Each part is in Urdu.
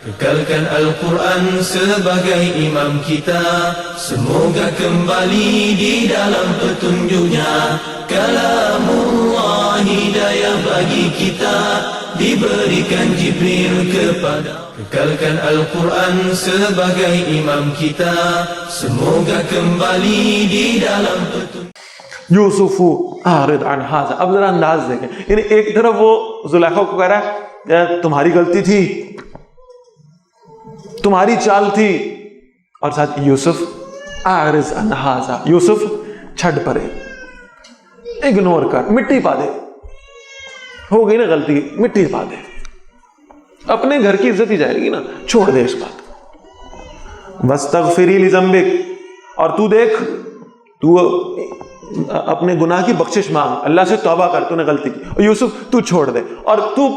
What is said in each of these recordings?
Kekalkan Al-Quran sebagai imam kita, semoga kembali di dalam petunjuknya. Kalamullah hidayah bagi kita, diberikan Jibril kepada. Kekalkan Al-Quran sebagai imam kita, semoga kembali di dalam petunjuk. یوسف اعرض عن هذا. اب ذرا انداز دیکھیں، یعنی ایک طرف وہ زلیخا کو کہہ رہا ہے تمہاری غلطی تھی، تمہاری چال تھی، اور ساتھ یوسف اعرض عن هذا، یوسف چھڈ پرے، اگنور کر، مٹی پا دے، ہو گئی نا غلطی، مٹی پا دے، اپنے گھر کی عزت ہی جائے گی نا، چھوڑ دے اس بات کو. واستغفری لذنبک، اور تو دیکھ، تو اپنے گناہ کی بخشش مانگ، اللہ سے توبہ کر، تو نے غلطی کی، اور یوسف تو چھوڑ دے، اور تو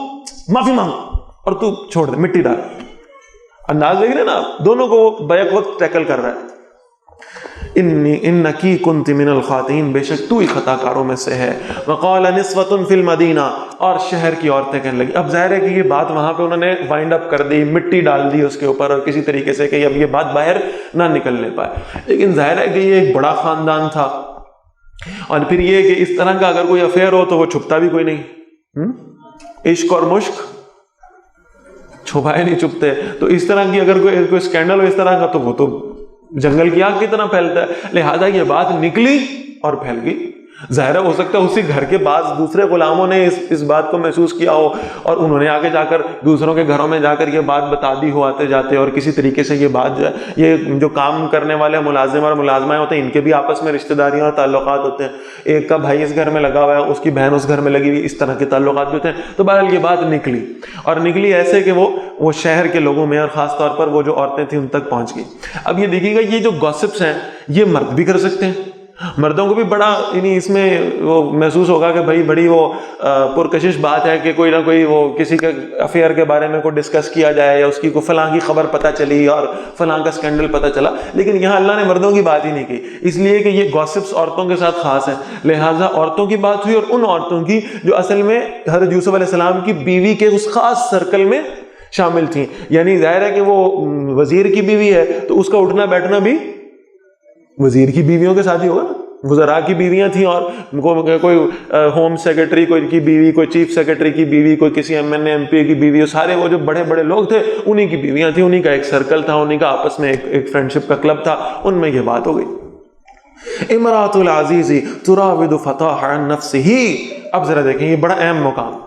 معافی مانگ، اور تو چھوڑ دے، مٹی ڈال. انداز دیکھ رہے نا، دونوں کو بیک وقت ٹیکل کر رہا ہے. انکی کنت من الخاطئین، بے شک تو ہی خطا کاروں میں سے ہے. وقال نسوۃ فی المدینہ، اور شہر کی عورتیں کہنے لگی. اب ظاہر ہے کہ یہ بات وہاں پہ انہوں نے وائنڈ اپ کر دی، مٹی ڈال دی اس کے اوپر، اور کسی طریقے سے کہ اب یہ بات باہر نہ نکلنے پائے. لیکن ظاہر ہے کہ یہ ایک بڑا خاندان تھا، اور پھر یہ کہ اس طرح کا اگر کوئی افیئر ہو تو وہ چھپتا بھی کوئی نہیں. عشق اور مشق چھپائے نہیں چھپتے. تو اس طرح کی اگر کوئی اسکینڈل ہو اس طرح کا، تو وہ تو جنگل کی آگ کی طرح پھیلتا ہے. لہذا یہ بات نکلی اور پھیل گئی. ظاہر ہو سکتا ہے اسی گھر کے بعض دوسرے غلاموں نے اس بات کو محسوس کیا ہو، اور انہوں نے آگے جا کر دوسروں کے گھروں میں جا کر یہ بات بتا دی ہو آتے جاتے، اور کسی طریقے سے یہ بات جو ہے، یہ جو کام کرنے والے ملازم اور ملازمائیں ہوتے ہیں، ان کے بھی آپس میں رشتہ داریاں اور تعلقات ہوتے ہیں. ایک کا بھائی اس گھر میں لگا ہوا ہے، اس کی بہن اس گھر میں لگی ہوئی، اس طرح کے تعلقات بھی ہوتے ہیں. تو بہرحال یہ بات نکلی، اور نکلی ایسے کہ وہ شہر کے لوگوں میں، اور خاص طور پر وہ جو عورتیں تھیں ان تک پہنچ گئی. اب یہ دیکھیے گا، یہ جو گاسپس ہیں یہ مرد بھی کر سکتے ہیں. مردوں کو بھی بڑا یعنی اس میں وہ محسوس ہوگا کہ بھائی بڑی وہ پرکشش بات ہے کہ کوئی نہ کوئی وہ کسی کے افیئر کے بارے میں کوئی ڈسکس کیا جائے، یا اس کی کوئی فلاں کی خبر پتہ چلی اور فلاں کا اسکینڈل پتہ چلا. لیکن یہاں اللہ نے مردوں کی بات ہی نہیں کی، اس لیے کہ یہ گاسپس عورتوں کے ساتھ خاص ہیں. لہٰذا عورتوں کی بات ہوئی، اور ان عورتوں کی جو اصل میں حضرت یوسف علیہ السلام کی بیوی کے اس خاص سرکل میں شامل تھیں. یعنی ظاہر ہے کہ وہ وزیر کی بیوی ہے تو اس کا اٹھنا بیٹھنا بھی وزیر کی بیویوں کے ساتھ ہی ہوگا نا. وزراء کی بیویاں تھیں، اور کوئی ہوم سیکرٹری کوئی کی بیوی، کوئی چیف سیکرٹری کی بیوی، کوئی کسی M N A M P کی بیوی، سارے وہ جو بڑے بڑے لوگ تھے انہی کی بیویاں تھیں، انہی کا ایک سرکل تھا، انہی کا آپس میں ایک فرینڈشپ کا کلب تھا. ان میں یہ بات ہو گئی. امرأۃ العزیز تراود فتاها عن نفسه. اب ذرا دیکھیں، یہ بڑا اہم مقام.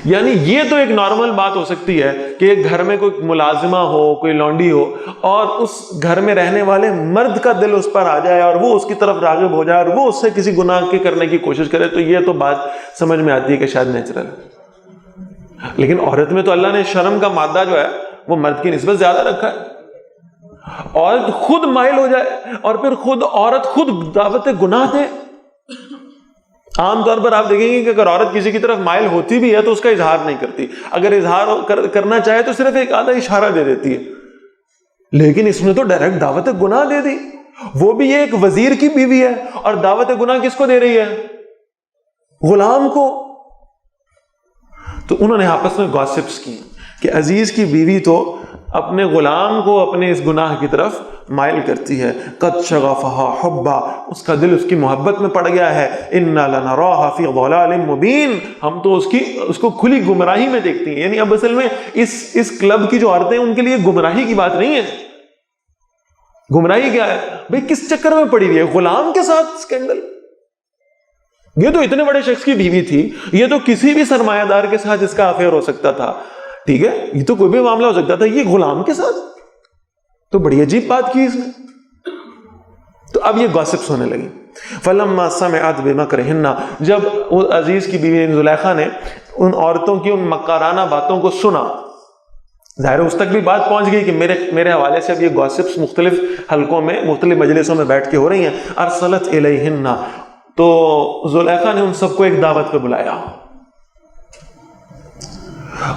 یعنی یہ تو ایک نارمل بات ہو سکتی ہے کہ ایک گھر میں کوئی ملازمہ ہو، کوئی لونڈی ہو، اور اس گھر میں رہنے والے مرد کا دل اس پر آ جائے اور وہ اس کی طرف راغب ہو جائے اور وہ اس سے کسی گناہ کے کرنے کی کوشش کرے، تو یہ تو بات سمجھ میں آتی ہے کہ شاید نیچرل. لیکن عورت میں تو اللہ نے شرم کا مادہ جو ہے وہ مرد کی نسبت زیادہ رکھا ہے. عورت خود مائل ہو جائے اور پھر عورت خود دعوت گناہ دے. عام طور پر آپ دیکھیں گے کہ اگر عورت کسی کی طرف مائل ہوتی بھی ہے تو اس کا اظہار نہیں کرتی. اگر اظہار کرنا چاہے تو صرف ایک آدھا اشارہ دے دیتی ہے. لیکن اس نے تو ڈائریکٹ دعوت گناہ دے دی. وہ بھی یہ ایک وزیر کی بیوی ہے، اور دعوت گناہ کس کو دے رہی ہے؟ غلام کو. تو انہوں نے آپس میں گاسپس کی کہ عزیز کی بیوی تو اپنے غلام کو اپنے اس گناہ کی طرف مائل کرتی ہے. قد شغفها حبا، اس کا دل اس کی محبت میں پڑ گیا ہے. انا لنراها فی ضلال مبین، ہم تو اس کو کھلی گمراہی میں دیکھتی ہیں. یعنی اب اصل میں اس کلب کی جو عورتیں ان کے لیے گمراہی کی بات نہیں ہے. گمراہی کیا ہے بھئی؟ کس چکر میں پڑی ہوئی ہے؟ غلام کے ساتھ اسکینڈل. یہ تو اتنے بڑے شخص کی بیوی تھی، یہ تو کسی بھی سرمایہ دار کے ساتھ اس کا افیئر ہو سکتا تھا. ٹھیک ہے، یہ تو کوئی بھی معاملہ ہو سکتا تھا، یہ غلام کے ساتھ تو بڑی عجیب بات کی اس نے. تو اب یہ گاسپس ہونے لگی. فلما سمعت بمکرہن، جب عزیز کی بیوی زلیخا نے ان عورتوں کی ان مکارانہ باتوں کو سنا، ظاہر اس تک بھی بات پہنچ گئی کہ میرے حوالے سے اب یہ گاسپس مختلف حلقوں میں، مختلف مجلسوں میں بیٹھ کے ہو رہی ہیں. ارسلت الیہن، تو زلیخا نے ان سب کو ایک دعوت پہ بلایا.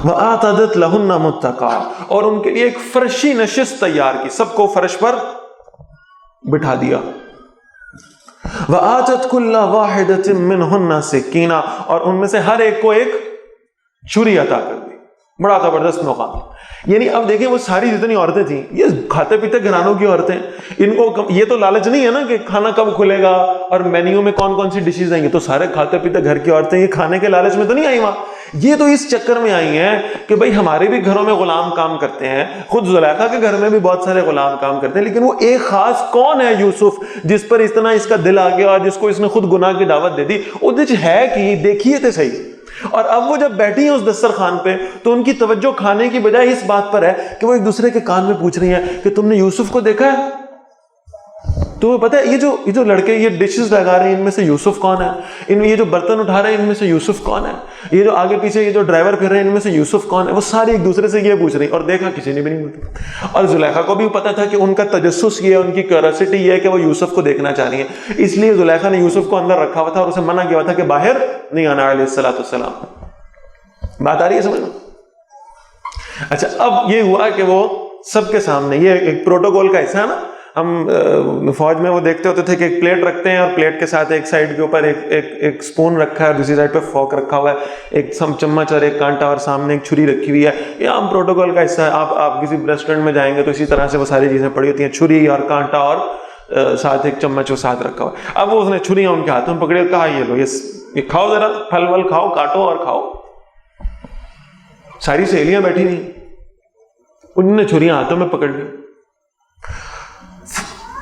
وَآتَدَتْ لَهُنَّ مُتَّكَأً، اور ان کے لیے ایک فرشی نشست تیار کی، سب کو فرش پر بٹھا دیا. وَآتَتْ كُلَّ وَاحِدَةٍ مِّنْهُنَّ سِكِّينًا، اور ان میں سے ہر ایک کو ایک چھری عطا کر دی. بڑا زبردست مقام. یعنی اب دیکھیں وہ ساری جتنی عورتیں تھیں یہ کھاتے پیتے گھرانوں کی عورتیں, ان کو یہ تو لالچ نہیں ہے نا کہ کھانا کب کھلے گا اور مینیو میں کون کون سی ڈشز ہیں, یہ تو سارے کھاتے پیتے گھر کی عورتیں, یہ کھانے کے لالچ میں تو نہیں آئی وہاں, یہ تو اس چکر میں آئی ہیں کہ بھائی ہمارے بھی گھروں میں غلام کام کرتے ہیں, خود زلیخا کے گھر میں بھی بہت سارے غلام کام کرتے ہیں, لیکن وہ ایک خاص کون ہے یوسف جس پر اتنا اس کا دل آ گیا اور جس کو اس نے خود گناہ کی دعوت دے دی, وہ ہے کہ دیکھیے تھے صحیح. اور اب وہ جب بیٹھی ہیں اس دسترخوان پہ تو ان کی توجہ کھانے کی بجائے اس بات پر ہے کہ وہ ایک دوسرے کے کان میں پوچھ رہی ہیں کہ تم نے یوسف کو دیکھا ہے؟ تمہیں پتہ ہے یہ جو لڑکے یہ ڈشز لگا رہے ہیں ان میں سے یوسف کون ہے, یہ جو برتن اٹھا رہے ہیں ان میں سے یوسف کون ہے, یہ جو آگے پیچھے یہ جو ڈرائیور پھر رہے ہیں ان میں سے یوسف کون ہے؟ وہ سارے ایک دوسرے سے یہ پوچھ رہی ہیں, اور دیکھا کسی نے بھی نہیں پوچھا. اور زلیخا کو بھی پتا تھا کہ ان کا تجسس یہ ہے, ان کی کیوریوسٹی یہ ہے کہ وہ یوسف کو دیکھنا چاہ رہی ہیں, اس لیے زلیخا نے یوسف کو اندر رکھا ہوا تھا اور اسے منع کیا ہوا تھا کہ باہر نہیں آنا علیہ الصلوۃ والسلام. بات آ رہی ہے سمجھ میں؟ اچھا, اب یہ ہوا کہ وہ سب کے سامنے, یہ ایک پروٹوکول کا حصہ ہے نا, ہم فوج میں وہ دیکھتے ہوتے تھے کہ ایک پلیٹ رکھتے ہیں اور پلیٹ کے ساتھ ایک سائڈ کے اوپر ایک سپون رکھا ہے اور دوسری سائڈ پہ فورک رکھا ہوا ہے, ایک چمچ اور ایک کانٹا اور سامنے ایک چھری رکھی ہوئی ہے. یہ عام پروٹوکول کا حصہ ہے. آپ کسی ریسٹورینٹ میں جائیں گے تو اسی طرح سے وہ ساری چیزیں پڑی ہوتی ہیں, چھری اور کانٹا اور ساتھ ایک چمچ وہ ساتھ رکھا ہوا ہے. اب وہ اس نے چھریاں ان کے ہاتھوں میں پکڑی, کہا یہ لو, یہ کھاؤ, ذرا پھل ول کھاؤ, کاٹو اور کھاؤ. ساری سہیلیاں بیٹھی رہی, انہوں نے چھریاں ہاتھوں میں پکڑ لی.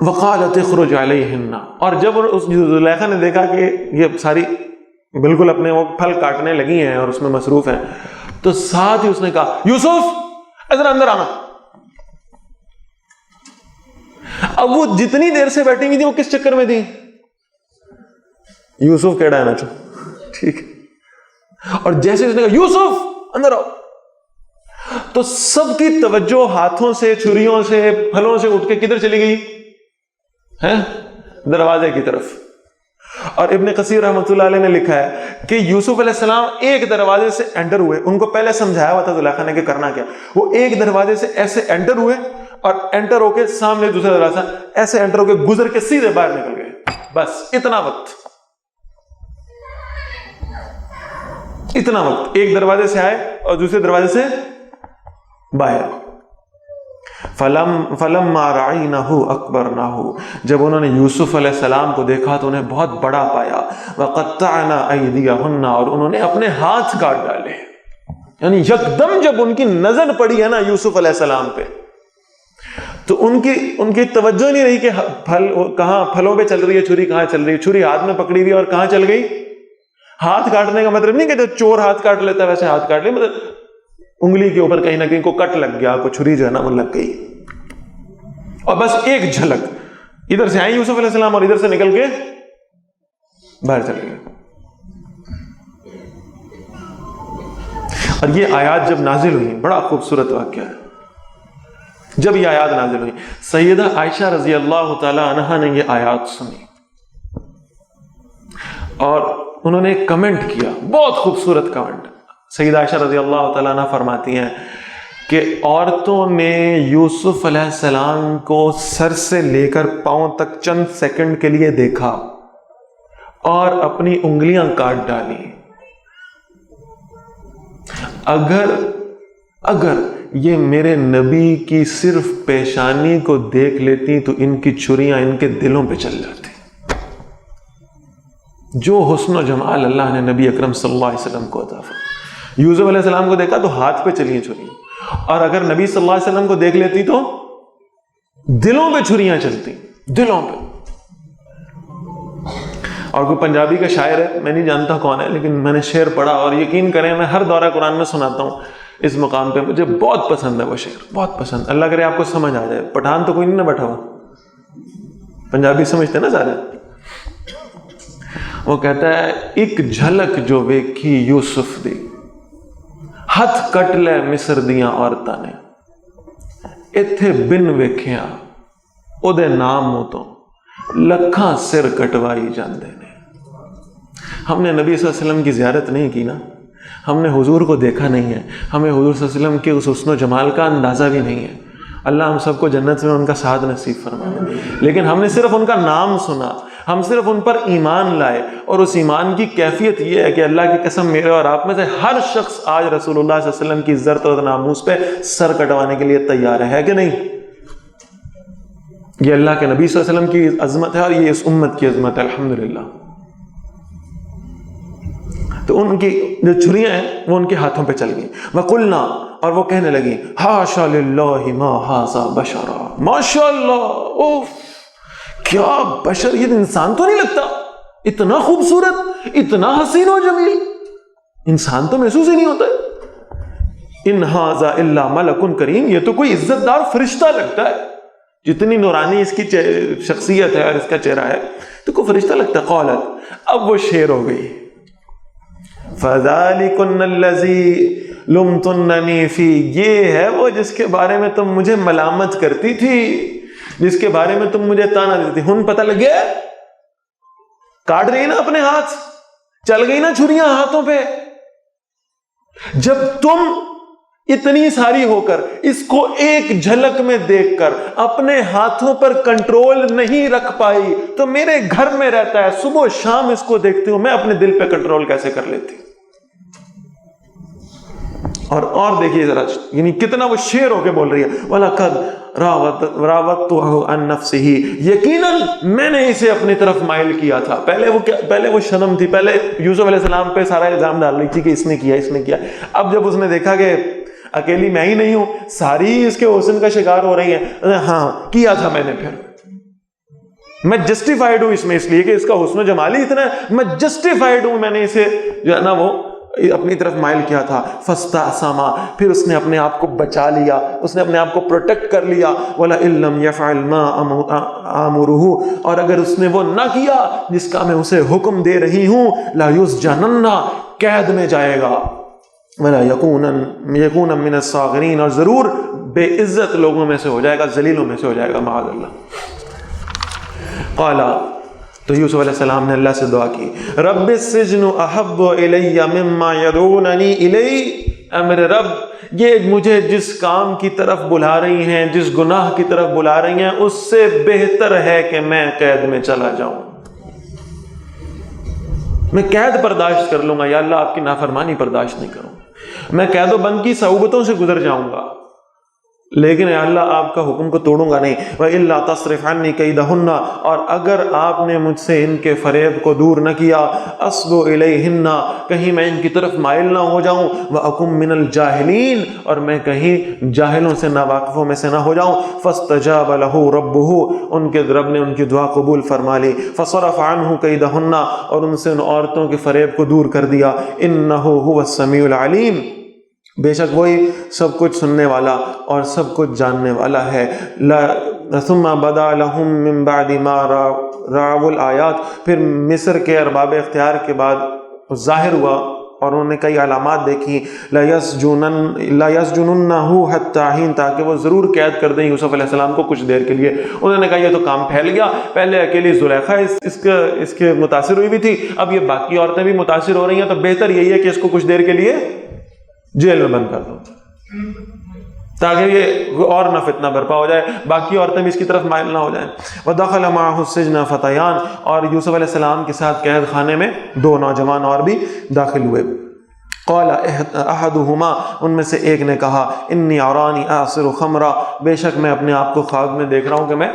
وقالت اخرج علیہن, اور جب اس زلیخا نے دیکھا کہ یہ ساری بالکل اپنے وہ پھل کاٹنے لگی ہیں اور اس میں مصروف ہیں, تو ساتھ ہی اس نے کہا یوسف ذرا اندر آنا. اب وہ جتنی دیر سے بیٹھی ہوئی تھی وہ کس چکر میں تھی؟ یوسف کیڑا ہے نا چو, ٹھیک ہے. اور جیسے اس نے کہا یوسف اندر آؤ, تو سب کی توجہ ہاتھوں سے, چھریوں سے, پھلوں سے اٹھ کے کدھر چلی گئی ہے؟ دروازے کی طرف. اور ابن کثیر رحمۃ اللہ علیہ نے لکھا ہے کہ یوسف علیہ السلام ایک دروازے سے انٹر ہوئے, ان کو پہلے سمجھایا ہوا تھا زلیخا نے کہ کرنا کیا, وہ ایک دروازے سے ایسے انٹر ہوئے اور انٹر ہو کے سامنے دوسرا دروازہ ایسے انٹر ہو کے گزر کے سیدھے باہر نکل گئے. بس اتنا وقت ایک دروازے سے آئے اور دوسرے دروازے سے باہر. فلما رأینہ اکبرنہ, جب انہوں نے یوسف علیہ السلام کو دیکھا تو انہیں بہت بڑا پایا. وقطعنا ایدیہن, اور انہوں نے اپنے ہاتھ کاٹ ڈالے. یعنی یکدم جب ان کی نظر پڑی ہے نا یوسف علیہ السلام پہ, تو ان کی توجہ نہیں رہی کہ پھل کہاں, پھلوں پہ چل رہی ہے چھری, کہاں چل رہی ہے چھری, ہاتھ میں پکڑی ہوئی اور کہاں چل گئی. ہاتھ کاٹنے کا مطلب نہیں کہ جو چور ہاتھ کاٹ لیتا ہے ویسے ہاتھ کاٹ لے, مطلب انگلی کے اوپر کہیں نہ کہیں کو کٹ لگ گیا, کو چھری جو ہے نا وہ لگ گئی. اور بس ایک جھلک, ادھر سے آئے یوسف علیہ السلام اور ادھر سے نکل کے باہر چلے گئے. اور یہ آیات جب نازل ہوئی, بڑا خوبصورت واقعہ ہے, جب یہ آیات نازل ہوئی سیدہ عائشہ رضی اللہ تعالی عنہا نے یہ آیات سنی اور انہوں نے ایک کمنٹ کیا, بہت خوبصورت کمنٹ. سیدہ عائشہ رضی اللہ تعالیٰ عنہ فرماتی ہیں کہ عورتوں نے یوسف علیہ السلام کو سر سے لے کر پاؤں تک چند سیکنڈ کے لیے دیکھا اور اپنی انگلیاں کاٹ ڈالی. اگر یہ میرے نبی کی صرف پیشانی کو دیکھ لیتی تو ان کی چھریاں ان کے دلوں پہ چل جاتی. جو حسن و جمال اللہ نے نبی اکرم صلی اللہ علیہ وسلم کو عطا فرمایا. یوسف علیہ السلام کو دیکھا تو ہاتھ پہ چلی چھریاں, اور اگر نبی صلی اللہ علیہ وسلم کو دیکھ لیتی تو دلوں پہ چھریاں چلتی, دلوں پہ. اور کوئی پنجابی کا شاعر ہے, میں نہیں جانتا کون ہے, لیکن میں نے شعر پڑھا اور یقین کریں میں ہر دورہ قرآن میں سناتا ہوں اس مقام پہ, مجھے بہت پسند ہے وہ شعر, بہت پسند. اللہ کرے آپ کو سمجھ آ جائے. پٹھان تو کوئی نہیں نہ بیٹھا ہوا, پنجابی سمجھتے نا سارے. وہ کہتا ہے ایک جھلک جو ویکھی یوسف دی, ہتھ کٹ لے مصر دیاں عورتاں نے, ایتھے بن ویکھیاں او دے نام تو لکھاں سر کٹوائی جاندے نے. ہم نے نبی صلی اللہ علیہ وسلم کی زیارت نہیں کی نا, ہم نے حضور کو دیکھا نہیں ہے, ہمیں حضور صلی اللہ علیہ وسلم کے اس حسن و جمال کا اندازہ بھی نہیں ہے. اللہ ہم سب کو جنت میں ان کا ساتھ نصیب فرمائے. لیکن ہم نے صرف ان کا نام سنا, ہم صرف ان پر ایمان لائے، اور اس ایمان کی کیفیت یہ ہے کہ اللہ کی قسم میرے اور آپ میں سے ہر شخص آج رسول اللہ صلی اللہ علیہ وسلم کی عزت اور ناموس پہ سر کٹوانے کے لیے تیار ہے کہ نہیں؟ یہ اللہ کے نبی صلی اللہ علیہ وسلم کی عظمت ہے اور یہ اس امت کی عظمت ہے الحمدللہ۔ تو ان کی جو چھریاں ہیں وہ ان کے ہاتھوں پہ چل گئیں۔ وَقُلْنَا، اور وہ کہنے لگی حاشا للہ ما ھذا بشرا، ماشاء اللہ، اوف کیا بشر، یہ انسان تو نہیں لگتا، اتنا خوبصورت، اتنا حسین و جمیل، انسان تو محسوس ہی نہیں ہوتا ہے۔ ان ھذا الا ملک کریم، یہ تو کوئی عزت دار فرشتہ لگتا ہے، جتنی نورانی اس کی شخصیت ہے اور اس کا چہرہ ہے تو کوئی فرشتہ لگتا ہے۔ قالت، اب وہ شعر ہو گئی، فَذَلِكُنَّ الَّذِي لُمْتُنَّنِي فِيهِ، یہ ہے وہ جس کے بارے میں تم مجھے ملامت کرتی تھی، جس کے بارے میں تم مجھے تانا دیتی تھی۔ ہن پتہ لگ گیا، کاٹ رہی نا اپنے ہاتھ، چل گئی نا چھریاں ہاتھوں پہ۔ جب تم اتنی ساری ہو کر اس کو ایک جھلک میں دیکھ کر اپنے ہاتھوں پر کنٹرول نہیں رکھ پائی تو میرے گھر میں رہتا ہے، صبح و شام اس کو دیکھتی ہوں، میں اپنے دل پہ کنٹرول کیسے کر لیتی؟ اور دیکھیے ذرا، یعنی کتنا وہ شعر ہو کے بول رہی ہے، وَلَقَدْ رَاوَدتُّهُ عَن نَفْسِهِ، یقیناً میں نے اسے اپنی طرف مائل کیا تھا۔ پہلے وہ شرم تھی، پہلے یوسف علیہ السلام پہ سارا الزام ڈال رہی تھی کہ اس نے کیا۔ اب جب اس نے دیکھا کہ اکیلی میں ہی نہیں ہوں، ساری اس کے حسن کا شکار ہو رہی ہیں، ہاں کیا تھا میں نے، پھر میں جسٹیفائیڈ ہوں اس میں، اس لیے کہ اس کا حسن و جمال ہی اتنا ہے، میں جسٹیفائیڈ ہوں، میں نے اسے جو ہے نا وہ اپنی طرف مائل کیا تھا۔ فاستعصما، پھر اس نے اپنے آپ کو بچا لیا، اس نے اپنے آپ کو پروٹیکٹ کر لیا۔ وَلَئِن لَّمْ يَفْعَلْ مَا آمُرُهُ، اور اگر اس نے وہ نہ کیا جس کا میں اسے حکم دے رہی ہوں، لَيُسْجَنَنَّ، قید میں جائے گا، وَلَا يَكُونَ مِنَ الصَّاغِرِينَ، اور ضرور بے عزت لوگوں میں سے ہو جائے گا، ذلیلوں میں سے ہو جائے گا، معاذ اللہ۔ قال، تو یوسف علیہ السلام نے اللہ سے دعا کی، رب السجن احب الی مما یدعوننی الی، اے میرے رب، یہ مجھے جس کام کی طرف بلا رہی ہیں، جس گناہ کی طرف بلا رہی ہیں، اس سے بہتر ہے کہ میں قید میں چلا جاؤں، میں قید برداشت کر لوں گا، یا اللہ آپ کی نافرمانی برداشت نہیں کروں، میں قید و بند کی صعوبتوں سے گزر جاؤں گا، لیکن اے اللہ آپ کا حکم کو توڑوں گا نہیں۔ وَإِلَّا تَصْرِفْ عَنِّي كَيْدَهُنَّ، اور اگر آپ نے مجھ سے ان کے فریب کو دور نہ کیا، أَصْبُ إِلَيْهِنَّ، کہیں میں ان کی طرف مائل نہ ہو جاؤں، وَأَكُن مِّنَ الْجَاهِلِينَ، اور میں کہیں جاہلوں سے ناواقفوں میں سے نہ ہو جاؤں۔ فَاسْتَجَابَ لَهُ رَبُّهُ، ان کے رب نے ان کی دعا قبول فرما لی۔ فَصَرَفَ عَنْهُ كَيْدَهُنَّ، اور ان سے ان عورتوں کے فریب کو دور کر دیا۔ إِنَّهُ هُوَ السَّمِيعُ الْعَلِيمُ، بے شک وہی سب کچھ سننے والا اور سب کچھ جاننے والا ہے۔ ثم بدا لهم من بعد ما رأوا الآیات، پھر مصر کے ارباب اختیار کے بعد ظاہر ہوا اور انہوں نے کئی علامات دیکھی، لَيَسْجُنُنَّهُ حَتَّىٰ حِينٍ، تاکہ وہ ضرور قید کر دیں یوسف علیہ السلام کو کچھ دیر کے لیے۔ انہوں نے کہا یہ تو کام پھیل گیا، پہلے اکیلی زلیخا اس کے متاثر ہوئی بھی تھی، اب یہ باقی عورتیں بھی متاثر ہو رہی ہیں، تو بہتر یہی ہے کہ اس کو کچھ دیر کے لیے جیل میں بند کر دو، تاکہ یہ اور نہ فتنہ برپا ہو جائے، باقی عورتیں بھی اس کی طرف مائل نہ ہو جائیں۔ وَدَخَلَ مَعَهُ السِّجْنَ فَتَيَانِ، اور یوسف علیہ السلام کے ساتھ قید خانے میں دو نوجوان اور بھی داخل ہوئے۔ قال احدهما، ان میں سے ایک نے کہا، انی ارانی اعصر خمرا، بے شک میں اپنے آپ کو خواب میں دیکھ رہا ہوں کہ میں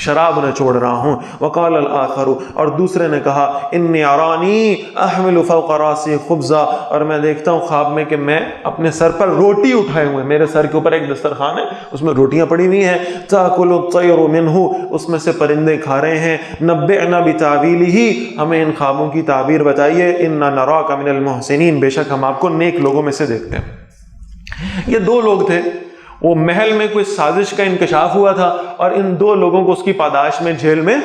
شراب نچوڑ رہا ہوں۔ وقال الاخر، اور دوسرے نے کہا، انی ارانی احمل فوق راسی خبزا، اور میں دیکھتا ہوں خواب میں کہ میں اپنے سر پر روٹی اٹھائے ہوئے، میرے سر کے اوپر ایک دسترخوان ہے، اس میں روٹیاں پڑی ہوئی ہیں، تاکل الطیر منہ، اس میں سے پرندے کھا رہے ہیں، نبئنا بتاویلہ، ہمیں ان خوابوں کی تعبیر بتائیے، انا نراک من المحسنین، بے شک ہم آپ کو نیک لوگوں میں سے دیکھتے ہیں۔ یہ دو لوگ تھے، وہ محل میں کوئی سازش کا انکشاف ہوا تھا اور ان دو لوگوں کو اس کی پاداش میں جیل میں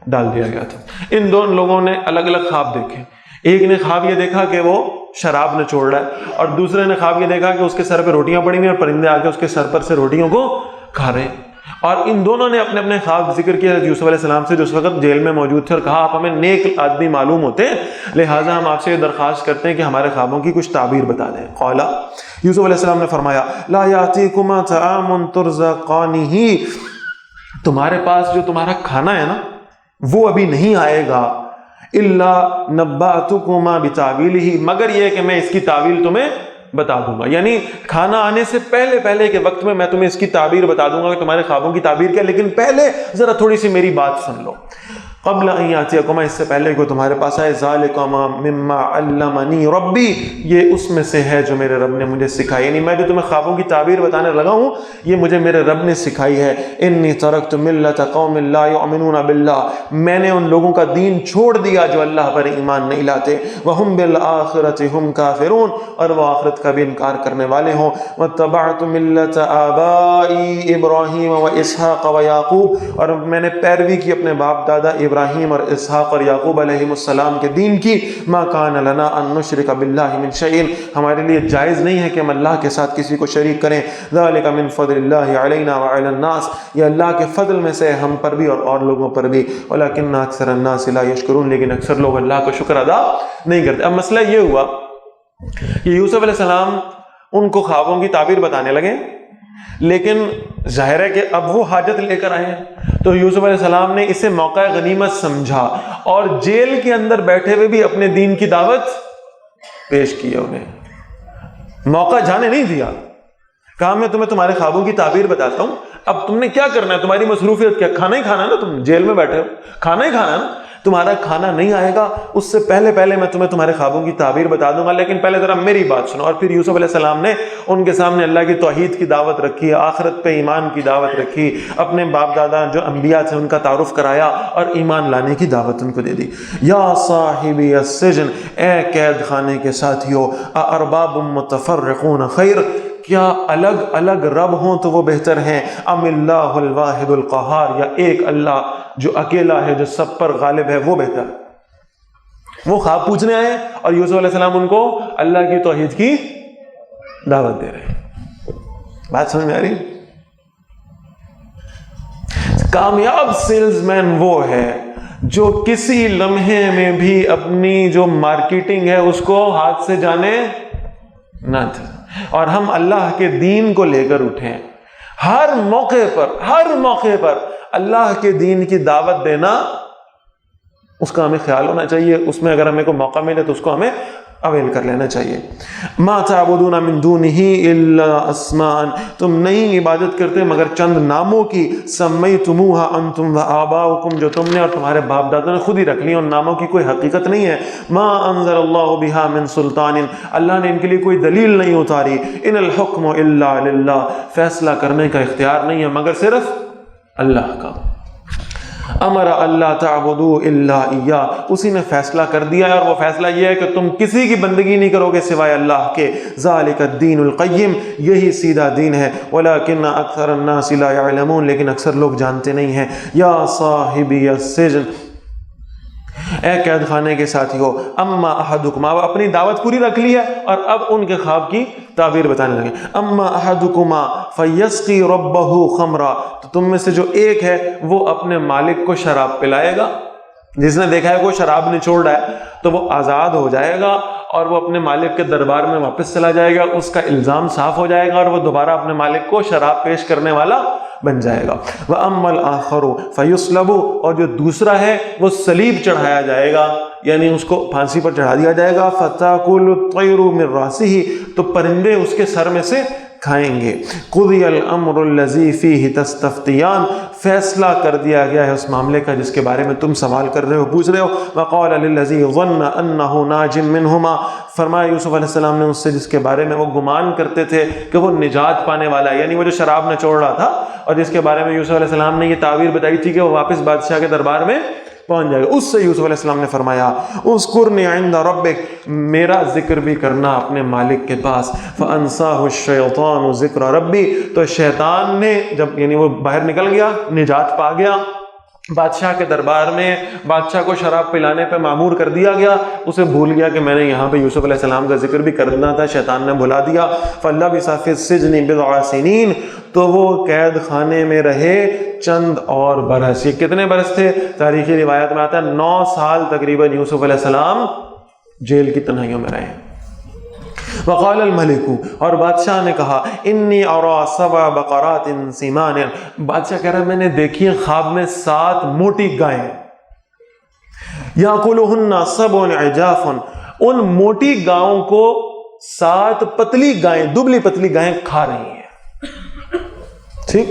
ڈال دیا گیا تھا۔ ان دو لوگوں نے الگ الگ خواب دیکھے، ایک نے خواب یہ دیکھا کہ وہ شراب نچوڑ رہا ہے، اور دوسرے نے خواب یہ دیکھا کہ اس کے سر پہ روٹیاں پڑی ہوئی ہیں اور پرندے آ کے اس کے سر پر سے روٹیوں کو کھا رہے ہیں۔ اور ان دونوں نے اپنے اپنے خواب ذکر کیا یوسف علیہ السلام سے جو اس وقت جیل میں موجود تھے، اور کہا آپ ہمیں نیک آدمی معلوم ہوتے ہیں، لہٰذا ہم آپ سے یہ درخواست کرتے ہیں کہ ہمارے خوابوں کی کچھ تعبیر بتا دیں۔ قال، یوسف علیہ السلام نے فرمایا، لا یاتیکما طعام ترزقانہ، تمہارے پاس جو تمہارا کھانا ہے نا، وہ ابھی نہیں آئے گا، الا نبأتکما بتاویلہ، مگر یہ کہ میں اس کی تعویل تمہیں بتا دوں گا، یعنی کھانا آنے سے پہلے کے وقت میں تمہیں اس کی تعبیر بتا دوں گا کہ تمہارے خوابوں کی تعبیر کیا، لیکن پہلے ذرا تھوڑی سی میری بات سن لو۔ قبل ان یاتیکما، اس سے پہلے کہ تمہارے پاس آئے، ذالکما مما علمنی ربی، یہ اس میں سے ہے جو میرے رب نے مجھے سکھائی، یعنی میں جو تمہیں خوابوں کی تعبیر بتانے لگا ہوں یہ مجھے میرے رب نے سکھائی ہے۔ انی ترکت ملت قوم لا یؤمنون باللہ، میں نے ان لوگوں کا دین چھوڑ دیا جو اللہ پر ایمان نہیں لاتے، وہم بالآخرۃ ہم کافرون، اور وہ آخرت کا بھی انکار کرنے والے ہوں۔ واتبعت ملت آبائی ابراہیم و اسحاق و یعقوب، اور میں نے پیروی کی اپنے باپ دادا ابراہیم اور اسحاق اور یعقوب علیہ السلام کے دین کی۔ ما کان لنا ان نشرک باللہ من شیء، ہمارے لیے جائز نہیں ہے کہ ہم اللہ کے ساتھ کسی کو شریک کریں۔ ذالک من فضل اللہ علینا وعلی الناس، یہ اللہ کے فضل میں سے ہم پر بھی اور لوگوں پر بھی۔ ولکن اکثر الناس لا یشکرون، لیکن اکثر لوگ اللہ کا شکر ادا نہیں کرتے۔ اب مسئلہ یہ ہوا کہ یوسف علیہ السلام ان کو خوابوں کی تعبیر بتانے لگے، لیکن ظاہر ہے کہ اب وہ حاجت لے کر آئے ہیں، تو یوسف علیہ السلام نے اسے موقع غنیمت سمجھا اور جیل کے اندر بیٹھے ہوئے بھی اپنے دین کی دعوت پیش کی ہے، انہیں موقع جانے نہیں دیا۔ کہا میں تمہیں تمہارے خوابوں کی تعبیر بتاتا ہوں، اب تم نے کیا کرنا ہے، تمہاری مصروفیت کیا، کھانا ہی کھانا ہے نا، تم جیل میں بیٹھے ہو کھانا ہی کھانا ہے نا، تمہارا کھانا نہیں آئے گا اس سے پہلے میں تمہیں تمہارے خوابوں کی تعبیر بتا دوں گا، لیکن پہلے ذرا میری بات سنو۔ اور پھر یوسف علیہ السلام نے ان کے سامنے اللہ کی توحید کی دعوت رکھی، آخرت پہ ایمان کی دعوت رکھی، اپنے باپ دادا جو انبیاء تھے ان کا تعارف کرایا اور ایمان لانے کی دعوت ان کو دے دی۔ یا صاحبی السجن، اے قید خانے کے ساتھیو، ارباب متفرقون خیر، کیا الگ الگ رب ہوں تو وہ بہتر ہیں، ام اللہ الواحد القہار، یا ایک اللہ جو اکیلا ہے جو سب پر غالب ہے وہ بہتر۔ وہ خواب پوچھنے آئے اور یوسف علیہ السلام ان کو اللہ کی توحید کی دعوت دے رہے ہیں۔ بات سمجھ میں آ رہی؟ کامیاب سیلز مین وہ ہے جو کسی لمحے میں بھی اپنی جو مارکیٹنگ ہے اس کو ہاتھ سے جانے نہ تھے، اور ہم اللہ کے دین کو لے کر اٹھیں، ہر موقع پر اللہ کے دین کی دعوت دینا، اس کا ہمیں خیال ہونا چاہیے، اس میں اگر ہمیں کوئی موقع ملے تو اس کو ہمیں اویل کر لینا چاہیے۔ ما تعبدون من دونہ الا اسماء، تم نہیں عبادت کرتے مگر چند ناموں کی، سمیتموہا انتم و آباؤکم، جو تم نے اور تمہارے باپ دادا نے خود ہی رکھ لی، ان ناموں کی کوئی حقیقت نہیں ہے۔ ما انزل اللہ بہا من سلطان، اللہ نے ان کے لیے کوئی دلیل نہیں اتاری۔ ان الحکم الا للہ، فیصلہ کرنے کا اختیار نہیں ہے مگر صرف اللہ کا۔ امر اللہ تعبدوا الا اياه، اسی نے فیصلہ کر دیا ہے، اور وہ فیصلہ یہ ہے کہ تم کسی کی بندگی نہیں کرو گے سوائے اللہ کے۔ ذالک الدین القیم، یہی سیدھا دین ہے۔ ولکن اکثر الناس لا يعلمون، لیکن اکثر لوگ جانتے نہیں ہیں۔ یا صاحبی السجن، اے قید خانے کے ساتھی ہو، اما احدکما، وہ اپنی دعوت پوری رکھ لی ہے اور اب ان کے خواب کی تعبیر بتانے لگے۔ اما احدکما فیسقی ربہ خمرا، تو تم میں سے جو ایک ہے وہ اپنے مالک کو شراب پلائے گا۔ جس نے دیکھا ہے کوئی شراب نچوڑ رہا ہے تو وہ آزاد ہو جائے گا اور وہ اپنے مالک کے دربار میں واپس چلا جائے گا، اس کا الزام صاف ہو جائے گا اور وہ دوبارہ اپنے مالک کو شراب پیش کرنے والا بن جائے گا۔ وَأَمَّا الْآخَرُ فَيُصْلَبُ، اور جو دوسرا ہے وہ صلیب چڑھایا جائے گا، یعنی اس کو پھانسی پر چڑھا دیا جائے گا۔ فَتَأْكُلُ الطَّيْرُ مِنْ رَأْسِهِ، تو پرندے اس کے سر میں سے کھائیں گے۔ قُضِيَ الْأَمْرُ الَّذِي فِيهِ تَسْتَفْتِيَانِ، فیصلہ کر دیا گیا ہے اس معاملے کا جس کے بارے میں تم سوال کر رہے ہو، پوچھ رہے ہو۔ وَقَالَ لِلَّذِي ظَنَّ أَنَّهُ نَاجٍ مِّنْهُمَا، فرمایا یوسف علیہ السلام نے اس سے جس کے بارے میں وہ گمان کرتے تھے کہ وہ نجات پانے والا ہے، یعنی وہ جو شراب نچوڑ رہا تھا اور جس کے بارے میں یوسف علیہ السلام نے یہ تعبیر بتائی تھی کہ وہ واپس بادشاہ کے دربار میں پہنچ جائے گا، اس سے یوسف علیہ السلام نے فرمایا اذکرنی عند ربک، میرا ذکر بھی کرنا اپنے مالک کے پاس۔ فانساہ الشیطان ذکر ربی، تو شیطان نے جب یعنی وہ باہر نکل گیا، نجات پا گیا، بادشاہ کے دربار میں بادشاہ کو شراب پلانے پہ معمور کر دیا گیا، اسے بھول گیا کہ میں نے یہاں پہ یوسف علیہ السلام کا ذکر بھی کرنا تھا، شیطان نے بھلا دیا۔ فلبث فی السجن بضع سنین، تو وہ قید خانے میں رہے چند اور برس۔ یہ کتنے برس تھے؟ تاریخی روایت میں آتا ہے 9 سال تقریباً یوسف علیہ السلام جیل کی تنہائیوں میں رہے۔ وقال الملک، اور بادشاہ نے کہا انی ارا 7 بقرات سمان، بادشاہ کہہ رہا ہے میں نے دیکھی خواب میں 7 موٹی گائیں، یاکلہن سبع عجاف، ان موٹی گاؤں کو 7 پتلی گائیں، دبلی پتلی گائیں کھا رہی ہیں، ٹھیک۔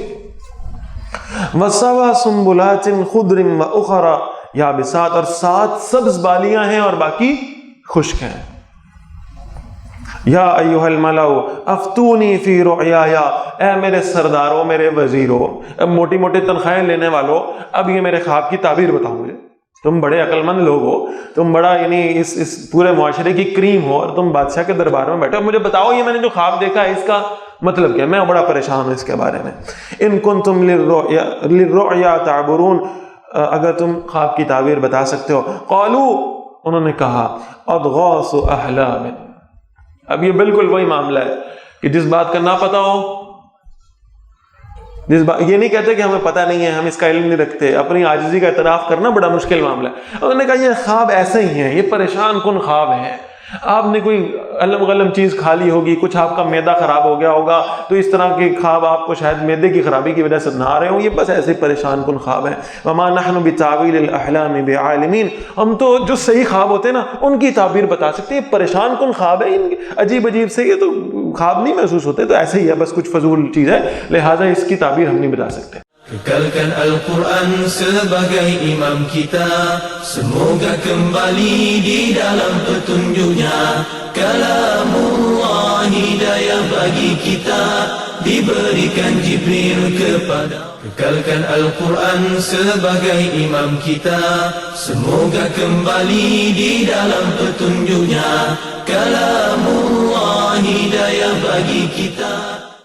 وَسَبْعَ سُنبُلَاتٍ خُضْرٍ وَأُخَرَ یابسات، اور 7 سبز بالیاں ہیں اور باقی خشک ہیں۔ یا ایھا الملأ افتونی فی رؤیایا، اے میرے سرداروں، میرے وزیروں، اب موٹی موٹی تنخواہیں لینے والوں، اب یہ میرے خواب کی تعبیر بتاؤ مجھے، تم بڑے عقل مند لوگ ہو، تم بڑا یعنی اس پورے معاشرے کی کریم ہو، اور تم بادشاہ کے دربار میں بیٹھے ہو، مجھے بتاؤ یہ میں نے جو خواب دیکھا ہے اس کا مطلب کیا، میں بڑا پریشان ہوں اس کے بارے میں۔ ان کنتم للرؤیا تعبرون، اگر تم خواب کی تعبیر بتا سکتے ہو۔ قالوا، انہوں نے کہا، اضغاث احلام، اب یہ بالکل وہی معاملہ ہے کہ جس بات کا نہ پتہ ہو، یہ نہیں کہتے کہ ہمیں پتہ نہیں ہے، ہم اس کا علم نہیں رکھتے، اپنی عاجزی کا اعتراف کرنا بڑا مشکل معاملہ ہے۔ انہوں نے کہا یہ خواب ایسے ہی ہیں، یہ پریشان کن خواب ہیں، آپ نے کوئی علم غلم چیز کھا لی ہوگی، کچھ آپ کا معدہ خراب ہو گیا ہوگا، تو اس طرح کے خواب آپ کو شاید معدے کی خرابی کی وجہ سے نہ آ رہے ہوں، یہ بس ایسے پریشان کن خواب ہیں۔ وما نحن بتاویل الاحلام بعالمین، ہم تو جو صحیح خواب ہوتے ہیں نا ان کی تعبیر بتا سکتے ہیں، پریشان کن خواب ہے، عجیب عجیب سے یہ تو خواب نہیں محسوس ہوتے، تو ایسے ہی ہے، بس کچھ فضول چیز ہے، لہٰذا اس کی تعبیر ہم نہیں بتا سکتے۔ Kekalkan Al-Quran sebagai imam kita, semoga kembali di dalam petunjuknya. Kalamullah hidayah bagi kita, diberikan Jibril kepada. Kekalkan Al-Quran sebagai imam kita, semoga kembali di dalam petunjuknya. Kalamullah hidayah bagi kita.